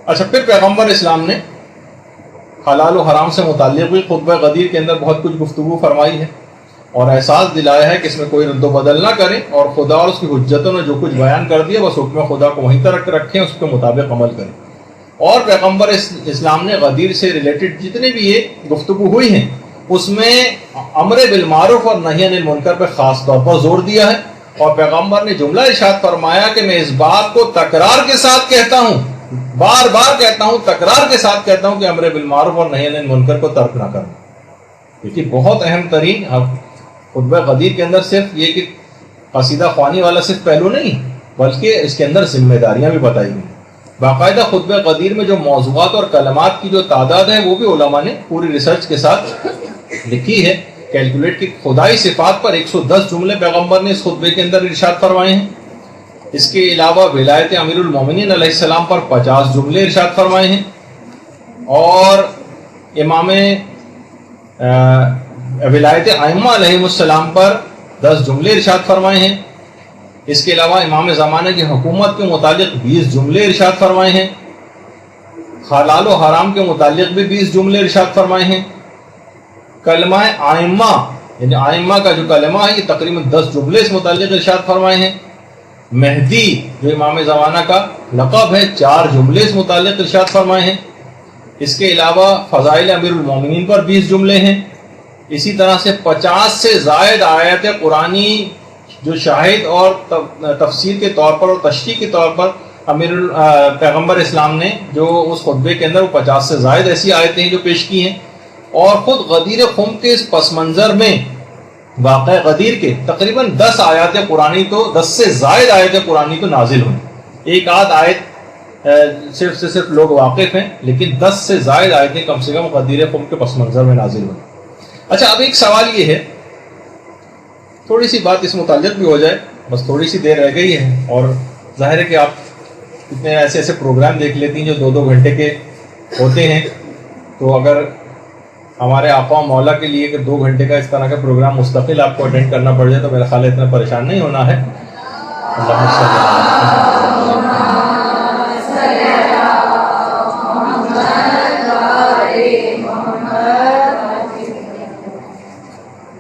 اچھا، پھر پیغمبر اسلام نے حلال و حرام سے متعلق بھی خطبہ غدیر کے اندر بہت کچھ گفتگو فرمائی ہے اور احساس دلایا ہے کہ اس میں کوئی رد و بدل نہ کرے اور خدا اور اس کی حجتوں نے جو کچھ بیان کر دیا بس حکم خدا کو وہیں تک رکھیں، اس کے مطابق عمل کریں۔ اور پیغمبر اسلام نے غدیر سے ریلیٹڈ جتنے بھی یہ گفتگو ہوئی ہیں اس میں امر بالمعروف اور نہی عن المنکر پہ خاص طور پر زور دیا ہے، اور پیغمبر نے جملہ ارشاد فرمایا کہ میں اس بات کو تکرار کے ساتھ کہتا ہوں، بار بار کہتا ہوں، تکرار کے ساتھ کہتا ہوں کہ امر بالمعروف اور نہی عن المنکر کو ترک نہ کرنا۔ کیونکہ بہت اہم ترین خطبہ غدیر کے اندر صرف یہ کہ قصیدہ خوانی والا صرف پہلو نہیں بلکہ اس کے اندر ذمہ داریاں بھی بتائی گئی۔ باقاعدہ خطبہ غدیر میں جو موضوعات اور کلمات کی جو تعداد ہے وہ بھی علماء نے پوری ریسرچ کے ساتھ لکھی ہے، کیلکولیٹ کی۔ خدائی صفات پر 110 جملے پیغمبر نے اس خطبے کے اندر ارشاد فرمائے ہیں۔ اس کے علاوہ ولایت امیر المومنین علیہ السلام پر 50 جملے ارشاد فرمائے ہیں، اور امام ولایت ائمہ علیہ السلام پر 10 جملے ارشاد فرمائے ہیں۔ اس کے علاوہ امام زمانہ کی حکومت کے متعلق 20 جملے ارشاد فرمائے ہیں۔ حلال و حرام کے متعلق بھی 20 جملے ارشاد فرمائے ہیں۔ کلمہ ائمہ یعنی ائمہ کا جو کلمہ ہے یہ تقریباً 10 جملے اس متعلق ارشاد فرمائے ہیں۔ مہدی جو امام زمانہ کا لقب ہے 4 جملے اس متعلق ارشاد فرمائے ہیں۔ اس کے علاوہ فضائل امیر المومنین پر 20 جملے ہیں۔ اسی طرح سے 50 سے زائد آیات قرآنی جو شاہد اور تفسیر کے طور پر اور تشریح کے طور پر پیغمبر اسلام نے جو اس خطبے کے اندر وہ 50 سے زائد ایسی آیتیں جو پیش کی ہیں، اور خود غدیر خم کے اس پس منظر میں واقع غدیر کے تقریباً 10 آیات قرآنی تو 10 سے زائد آیات قرآنی تو نازل ہوئی۔ ایک آدھ آیت صرف سے صرف لوگ واقف ہیں، لیکن 10 سے زائد آیتیں کم سے کم غدیر خم کے پس منظر میں نازل ہوئی۔ اچھا، اب ایک سوال یہ ہے، تھوڑی سی بات اس متعلق بھی ہو جائے، بس تھوڑی سی دیر رہ گئی ہے، اور ظاہر ہے کہ آپ اتنے ایسے ایسے پروگرام دیکھ لیتی ہیں جو 2-2 گھنٹے کے ہوتے ہیں، تو اگر ہمارے آقا و مولا کے لیے کہ 2 گھنٹے کا اس طرح کا پروگرام مستقل آپ کو اٹینڈ کرنا پڑ جائے تو میرا خیال ہے اتنا پریشان نہیں ہونا ہے۔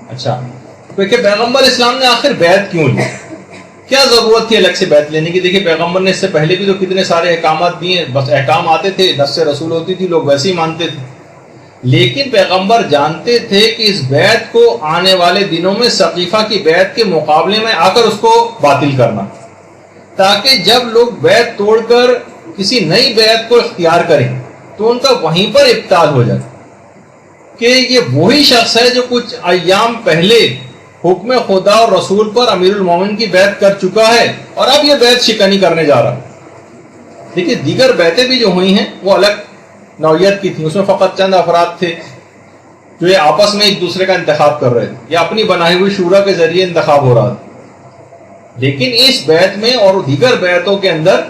اچھا، کہ پیغمبر اسلام نے آخر بیعت کیوں لی؟ کیا ضرورت تھی الگ سے بیعت لینے کی؟ دیکھیے پیغمبر نے اس سے پہلے بھی تو کتنے سارے احکامات دیے، بس احکام آتے تھے، نص رسول ہوتی تھی، لوگ ویسے ہی مانتے تھے، لیکن پیغمبر جانتے تھے کہ اس بیعت کو آنے والے دنوں میں سقیفہ کی بیعت کے مقابلے میں آ کر اس کو باطل کرنا، تاکہ جب لوگ بیعت توڑ کر کسی نئی بیعت کو اختیار کریں تو ان کا وہیں پر ابطال ہو جائے کہ یہ وہی شخص ہے جو کچھ ایام پہلے حکم خدا اور رسول پر امیر المومن کی بیعت کر چکا ہے اور اب یہ بیعت شکنی کرنے جا رہا ہے۔ دیکھیے دیگر بیعتیں بھی جو ہوئی ہیں وہ الگ نوعیت کی تھیں، اس میں فقط چند افراد تھے جو یہ آپس میں ایک دوسرے کا انتخاب کر رہے تھے یا اپنی بنائی ہوئی شورا کے ذریعے انتخاب ہو رہا تھا، لیکن اس بیعت میں اور دیگر بیعتوں کے اندر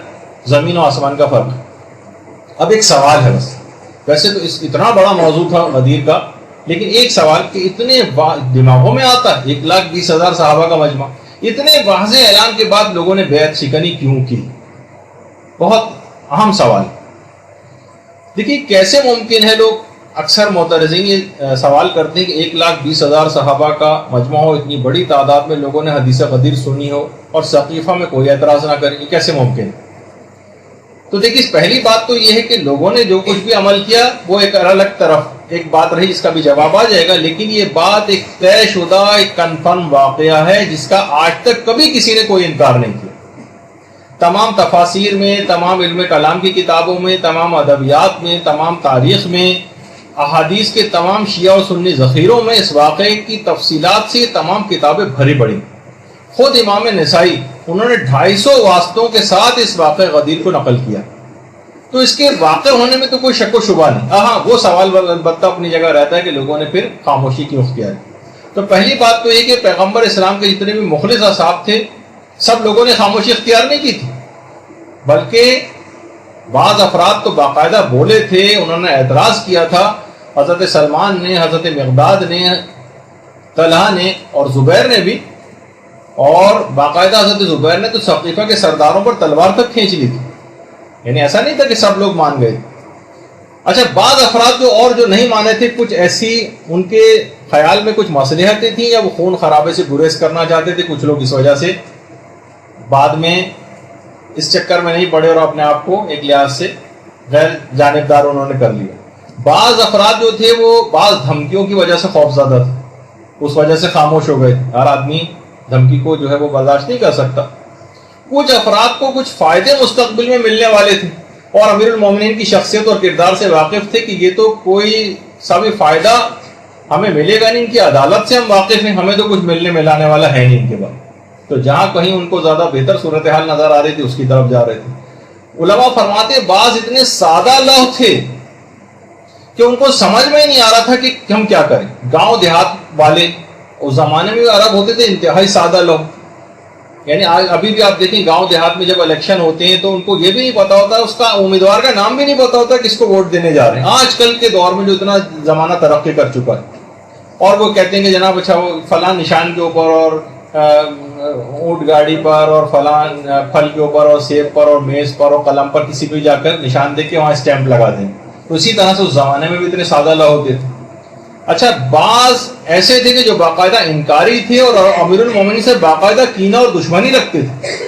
زمین و آسمان کا فرق ہے۔ اب ایک سوال ہے، بس ویسے تو اتنا بڑا موضوع تھا غدیر کا، لیکن ایک سوال کہ اتنے دماغوں میں آتا ہے 1,20,000 صحابہ کا مجمع، اتنے واضح اعلان کے بعد لوگوں نے بیعت شکنی کیوں کی؟ بہت اہم سوال۔ دیکھیے کیسے ممکن ہے، لوگ اکثر معترضین یہ سوال کرتے ہیں کہ 1,20,000 صحابہ کا مجمع ہو، اتنی بڑی تعداد میں لوگوں نے حدیث غدیر سنی ہو اور سقیفہ میں کوئی اعتراض نہ کرے، یہ کیسے ممکن ہے؟ تو دیکھیے پہلی بات تو یہ ہے کہ لوگوں نے جو کچھ بھی عمل کیا وہ ایک الگ طرف ایک بات رہی، جس کا بھی جواب آ جائے گا، لیکن یہ بات ایک طے شدہ ایک کنفرم واقعہ ہے جس کا آج تک کبھی کسی نے کوئی انکار نہیں کیا۔ تمام تفاسیر میں، تمام علم کلام کی کتابوں میں، تمام ادبیات میں، تمام تاریخ میں، احادیث کے تمام شیعہ و سنی ذخیروں میں اس واقعے کی تفصیلات سے یہ تمام کتابیں بھری پڑی۔ خود امام نسائی انہوں نے 250 واسطوں کے ساتھ اس واقعہ غدیر کو نقل کیا، تو اس کے واقع ہونے میں تو کوئی شک و شبہ نہیں۔ ہاں وہ سوال البتہ اپنی جگہ رہتا ہے کہ لوگوں نے پھر خاموشی کیوں اختیار کی؟ تو پہلی بات تو یہ کہ پیغمبر اسلام کے جتنے بھی مخلص اصحاب تھے سب لوگوں نے خاموشی اختیار نہیں کی تھی، بلکہ بعض افراد تو باقاعدہ بولے تھے، انہوں نے اعتراض کیا تھا۔ حضرت سلمان نے، حضرت مقداد نے، طلحہ نے اور زبیر نے بھی، اور باقاعدہ حضرت زبیر نے تو سقیفہ کے سرداروں پر تلوار تک کھینچ لی تھی، یعنی ایسا نہیں تھا کہ سب لوگ مان گئے. اچھا بعض افراد جو نہیں مانے تھے, کچھ ایسی ان کے خیال میں کچھ مصلحتیں تھیں یا وہ خون خرابے سے گریز کرنا چاہتے تھے. کچھ لوگ اس وجہ سے بعد میں اس چکر میں نہیں پڑے اور اپنے آپ کو ایک لحاظ سے غیر جانبدار انہوں نے کر لیا. بعض افراد جو تھے وہ بعض دھمکیوں کی وجہ سے خوف زدہ تھے, اس وجہ سے خاموش ہو گئے. ہر آدمی دھمکی کو جو ہے وہ برداشت نہیں کر سکتا. کچھ افراد کو کچھ فائدے مستقبل میں ملنے والے تھے اور امیر المومنین کی شخصیت اور کردار سے واقف تھے کہ یہ تو کوئی سا بھی فائدہ ہمیں ملے گا نہیں, ان کی عدالت سے ہم واقف ہیں, ہمیں تو کچھ ملنے ملانے والا ہے نہیں ان کے بعد. تو جہاں کہیں ان کو زیادہ بہتر صورتحال نظر آ رہی تھی اس کی طرف جا رہے تھے. علماء فرماتے بعض اتنے سادہ لوح تھے کہ ان کو سمجھ میں ہی نہیں آ رہا تھا کہ ہم کیا کریں. گاؤں دیہات والے اس زمانے میں بھی عرب ہوتے تھے انتہائی سادہ لوگ. یعنی ابھی بھی آپ دیکھیں گاؤں دیہات میں جب الیکشن ہوتے ہیں تو ان کو یہ بھی نہیں پتا ہوتا, اس کا امیدوار کا نام بھی نہیں پتا ہوتا کس کو ووٹ دینے جا رہے ہیں. آج کل کے دور میں جو اتنا زمانہ ترقی کر چکا ہے, اور وہ کہتے ہیں کہ جناب اچھا وہ فلاں نشان کے اوپر اور اونٹ گاڑی پر اور فلاں پھل کے اوپر اور سیب پر اور میز پر اور قلم پر کسی کو جا کر نشان دے کے وہاں اسٹیمپ لگا دیں. تو اسی طرح سے اس زمانے میں بھی اتنے سادہ لوگ ہوتے تھے. اچھا بعض ایسے تھے کہ جو باقاعدہ انکاری تھے اور امیر المومنین سے باقاعدہ کینہ اور دشمنی رکھتے تھے.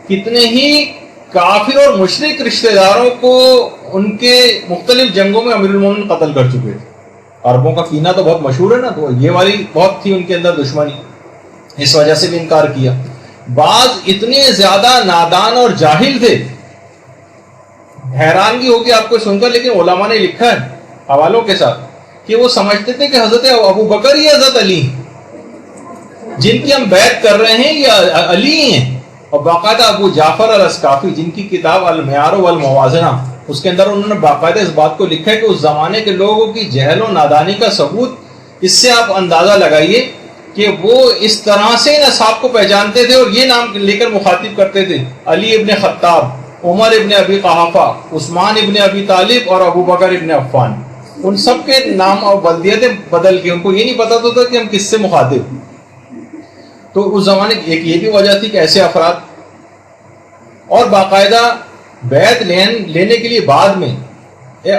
کتنے ہی کافر اور مشرک رشتہ داروں کو ان کے مختلف جنگوں میں امیر المومنین قتل کر چکے تھے. عربوں کا کینہ تو بہت مشہور ہے نا, تو یہ والی بہت تھی ان کے اندر دشمنی, اس وجہ سے بھی انکار کیا. بعض اتنے زیادہ نادان اور جاہل تھے, حیرانگی ہوگی آپ کو سن کر, لیکن علماء نے لکھا ہے حوالوں کے ساتھ کہ وہ سمجھتے تھے کہ حضرت ابو بکر یا حضرت علی جن کی ہم بیعت کر رہے ہیں یہ علی ہیں. اور باقاعدہ ابو جعفر الاسقافی جن کی کتاب المعیار والموازنہ, اس کے اندر انہوں نے باقاعدہ اس بات کو لکھا ہے کہ اس زمانے کے لوگوں کی جہل و نادانی کا ثبوت اس سے آپ اندازہ لگائیے کہ وہ اس طرح سے ان اصحاب کو پہچانتے تھے اور یہ نام لے کر مخاطب کرتے تھے: علی ابن خطاب، عمر ابن ابی قحافہ، عثمان ابن ابی طالب اور ابو بکر ابن عفان. ان سب کے نام اور بلدیتیں بدل کے ان کو یہ نہیں پتا تھا کہ ہم کس سے مخاطب. تو اس زمانے کی ایک یہ بھی وجہ تھی کہ ایسے افراد اور باقاعدہ بیعت لینے کے لیے بعد میں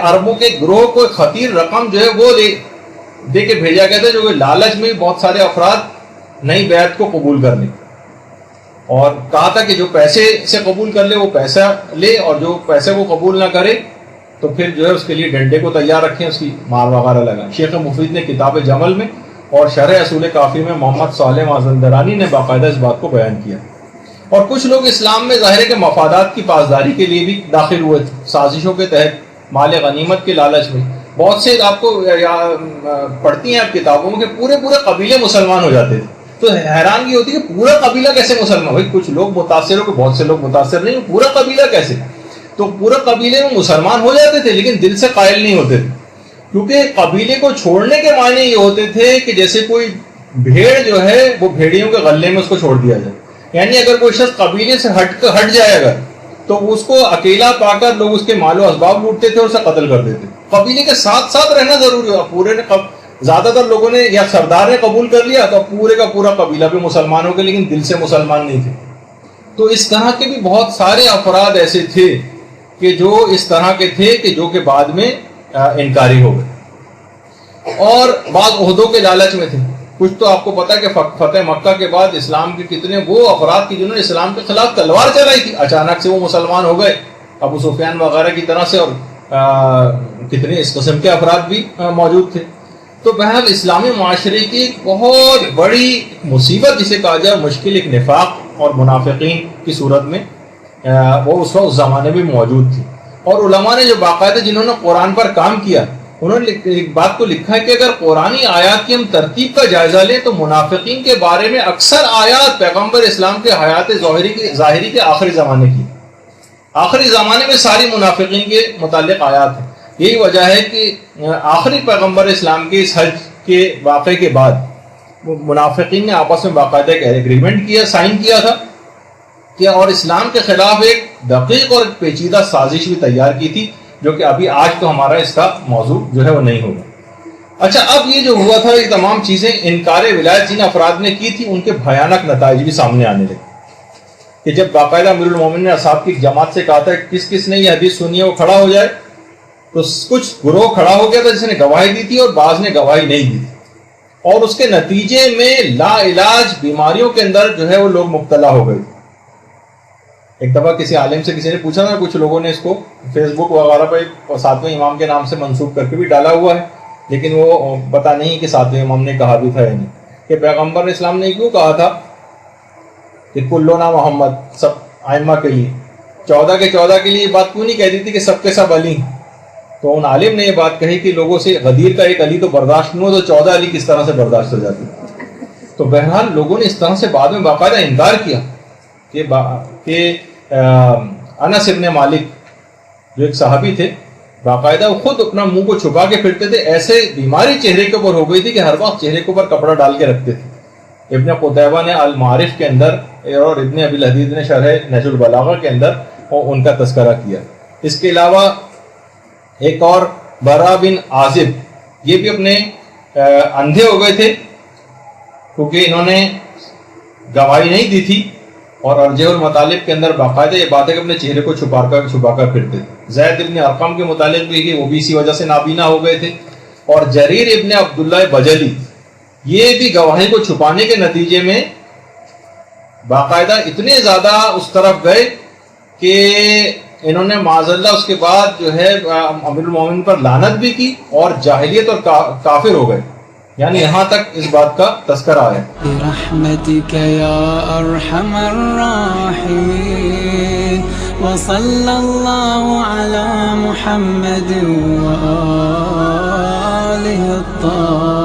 عربوں کے گروہ کو خطیر رقم جو ہے وہ دے کے بھیجا گیا تھا، جو کہ لالچ میں بہت سارے افراد نئی بیعت کو قبول کر لیں، اور کہا تھا کہ جو پیسے سے قبول کر لے وہ پیسہ لے اور جو پیسے کو قبول نہ کرے تو پھر جو ہے اس کے لیے ڈنڈے کو تیار رکھیں، اس کی مار وغیرہ لگائیں. شیخ مفید نے کتاب جمل میں اور شرح اصول کافی میں محمد صالح مازندرانی نے باقاعدہ اس بات کو بیان کیا. اور کچھ لوگ اسلام میں ظاہر ہے کہ مفادات کی پاسداری کے لیے بھی داخل ہوئے تھے، سازشوں کے تحت مال غنیمت کے لالچ میں. بہت سے آپ کو پڑھتی ہیں آپ کتابوں میں کہ پورے قبیلے مسلمان ہو جاتے تھے. تو حیرانگی ہوتی ہے کہ پورا قبیلہ کیسے مسلمان؟ بھائی کچھ لوگ متاثر ہو کہ بہت سے لوگ متاثر نہیں، پورا قبیلہ کیسے؟ تو پورے قبیلے میں مسلمان ہو جاتے تھے لیکن دل سے قائل نہیں ہوتے تھے، کیونکہ قبیلے کو چھوڑنے کے معنی یہ ہوتے تھے کہ جیسے کوئی بھیڑ جو ہے وہ بھیڑیوں کے غلے میں اس کو چھوڑ دیا جائے. یعنی اگر کوئی شخص قبیلے سے ہٹ جائے گا تو اس کو اکیلا پا کر لوگ اس کے مال و اسباب لوٹتے تھے اور اسے قتل کر دیتے. قبیلے کے ساتھ ساتھ رہنا ضروری ہوا. پورے نے زیادہ تر لوگوں نے یا سردار نے قبول کر لیا تو پورے کا پورا قبیلہ بھی مسلمان ہو گیا لیکن دل سے مسلمان نہیں تھے. تو اس طرح کے بھی بہت سارے افراد ایسے تھے کہ جو اس طرح کے تھے کہ جو کہ بعد میں انکاری ہو گئے، اور بعض عہدوں کے لالچ میں تھے. کچھ تو آپ کو پتا کہ فتح مکہ کے بعد اسلام کے کتنے وہ افراد کی جنہوں نے اسلام کے خلاف تلوار چلائی تھی، اچانک سے وہ مسلمان ہو گئے، ابو سفیان وغیرہ کی طرح سے، اور کتنے اس قسم کے افراد بھی موجود تھے. تو بہرحال اسلامی معاشرے کی ایک بہت بڑی مصیبت جسے کہا جائے مشکل، ایک نفاق اور منافقین کی صورت میں وہ اس وقت اس زمانے میں موجود تھی. اور علماء نے جو باقاعدہ جنہوں نے قرآن پر کام کیا انہوں نے ایک بات کو لکھا ہے کہ اگر قرآنی آیات کی ہم ترتیب کا جائزہ لیں تو منافقین کے بارے میں اکثر آیات پیغمبر اسلام کے حیات ظاہری کے آخری زمانے کی، آخری زمانے میں ساری منافقین کے متعلق آیات ہیں. یہی وجہ ہے کہ آخری پیغمبر اسلام کے اس حج کے واقعے کے بعد منافقین نے آپس میں باقاعدہ ایک ایگریمنٹ کیا، سائن کیا تھا کہ اور اسلام کے خلاف ایک دقیق اور پیچیدہ سازش بھی تیار کی تھی، جو کہ ابھی آج تو ہمارا اس کا موضوع جو ہے وہ نہیں ہوگا. اچھا، اب یہ جو ہوا تھا یہ تمام چیزیں انکار ولایت جن افراد نے کی تھی ان کے بھیانک نتائج بھی سامنے آنے لگے. کہ جب باقاعدہ امیر المومنین نے اصحاب کی جماعت سے کہا تھا کس کس نے یہ حدیث سنی ہے وہ کھڑا ہو جائے، تو کچھ گروہ کھڑا ہو گیا تھا جس نے گواہی دی تھی اور بعض نے گواہی نہیں دی تھی، اور اس کے نتیجے میں لا علاج بیماریوں کے اندر جو ہے وہ لوگ مبتلا ہو گئے۔ ایک دفعہ کسی عالم سے کسی نے پوچھا نا، کچھ لوگوں نے اس کو فیس بک وغیرہ پہ 7ویں امام کے نام سے منسوب کر کے بھی ڈالا ہوا ہے، لیکن وہ پتہ نہیں کہ 7ویں امام نے کہا بھی تھا یا نہیں، کہ پیغمبر اسلام نے کیوں کہا تھا کہ کلنا محمد، سب ائمہ کے لیے 14 کے 14 کے لیے یہ بات کیوں نہیں کہہ دی تھی کہ سب کے سب علی؟ تو ان عالم نے یہ بات کہی کہ لوگوں سے غدیر کا ایک علی تو برداشت نہیں ہو تو 14 علی کس طرح سے برداشت ہو جاتی۔ تو بہرحال لوگوں نے اس طرح سے بعد میں باقاعدہ انکار کیا کہ انس ابن مالک جو ایک صحابی تھے، باقاعدہ وہ خود اپنا منہ کو چھپا کے پھرتے تھے، ایسے بیماری چہرے کے اوپر ہو گئی تھی کہ ہر وقت چہرے کے اوپر کپڑا ڈال کے رکھتے تھے۔ ابن قتیبہ نے المعارف کے اندر اور ابن ابی الحدید نے شرح نہج البلاغہ کے اندر ان کا تذکرہ کیا۔ اس کے علاوہ ایک اور برا بن عازب، یہ بھی اپنے اندھے ہو گئے تھے کیونکہ انہوں نے گواہی نہیں دی تھی، اور ارجح المطالب کے اندر باقاعدہ یہ بات ہے کہ اپنے چہرے کو چھپا کر پھرتے تھے۔ زید ابن ارقم کے متعلق بھی کہ وہ بھی اسی وجہ سے نابینا ہو گئے تھے، اور جریر ابن عبداللہ بجلی یہ بھی گواہی کو چھپانے کے نتیجے میں باقاعدہ اتنے زیادہ اس طرف گئے کہ انہوں نے معاذ اللہ اس کے بعد جو ہے امیر المومنین پر لعنت بھی کی اور جاہلیت اور کافر ہو گئے، یعنی یہاں تک اس بات کا تذکرہ آیا۔ برحمتک یا ارحم الراحمین وصلی اللہ علی محمد وآلہ الطاہرین۔